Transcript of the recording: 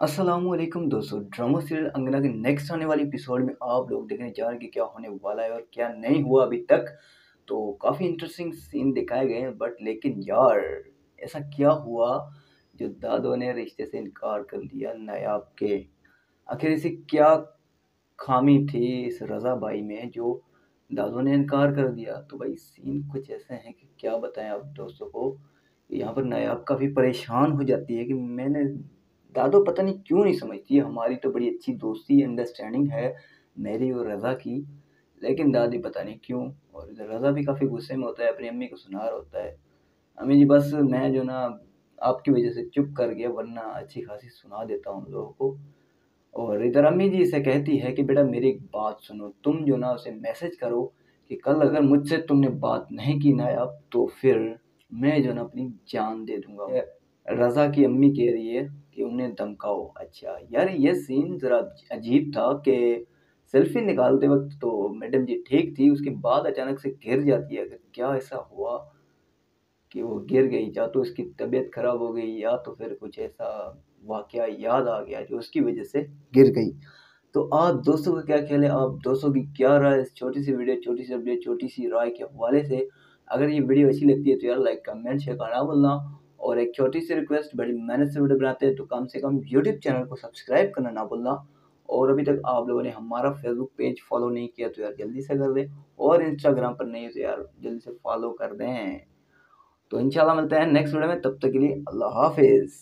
अस्सलामुअलैकुम दोस्तों, drama serial अंगना के नेक्स्ट आने वाली एपिसोड में आप लोग देखने जा रहे हैं कि क्या होने वाला है और क्या नहीं हुआ अभी तक। तो काफ़ी इंटरेस्टिंग सीन दिखाए गए हैं, बट लेकिन यार ऐसा क्या हुआ जो दादो ने रिश्ते से इनकार कर दिया नायाब के। आखिर ऐसी क्या खामी थी इस रज़ा भाई में जो दादो ने इनकार कर दिया। तो भाई सीन कुछ ऐसे हैं कि क्या बताएं आप दोस्तों को। यहाँ पर नायाब काफ़ी परेशान हो जाती है कि मैंने दादो पता नहीं क्यों नहीं समझती है, हमारी तो बड़ी अच्छी दोस्ती अंडरस्टैंडिंग है मेरी और रज़ा की, लेकिन दादी पता नहीं क्यों। और इधर रज़ा भी काफ़ी गुस्से में होता है, अपनी अम्मी को सुना रहा होता है, अम्मी जी बस मैं जो ना आपकी वजह से चुप कर गया, वरना अच्छी खासी सुना देता हूँ लोगों को। और इधर अम्मी जी से कहती है कि बेटा मेरी एक बात सुनो, तुम जो ना उसे मैसेज करो कि कल अगर मुझसे तुमने बात नहीं की ना अब तो फिर मैं जो ना अपनी जान दे दूंगा। रज़ा की अम्मी कह रही है कि उन्हें धमकाओ। अच्छा यार ये सीन ज़रा अजीब था कि सेल्फी निकालते वक्त तो मैडम जी ठीक थी, उसके बाद अचानक से गिर जाती है। क्या ऐसा हुआ कि वो गिर गई, या तो उसकी तबीयत खराब हो गई या तो फिर कुछ ऐसा वाकया याद आ गया जो उसकी वजह से गिर गई। तो आप दोस्तों का क्या ख्याल है, आप दोस्तों की क्या राय है इस छोटी सी वीडियो, छोटी सी अपडेट, छोटी सी राय के हवाले से। अगर ये वीडियो अच्छी लगती है तो यार लाइक कमेंट शेयर करना ना भूलना। और एक छोटी सी रिक्वेस्ट, बड़ी मेहनत से वीडियो बनाते हैं तो कम से कम यूट्यूब चैनल को सब्सक्राइब करना ना भूलना। और अभी तक आप लोगों ने हमारा फेसबुक पेज फॉलो नहीं किया तो यार जल्दी से कर दें, और इंस्टाग्राम पर नहीं हो तो यार जल्दी से फॉलो कर दें। तो इंशाल्लाह मिलते हैं नेक्स्ट वीडियो में, तब तक के लिए अल्लाह हाफिज़।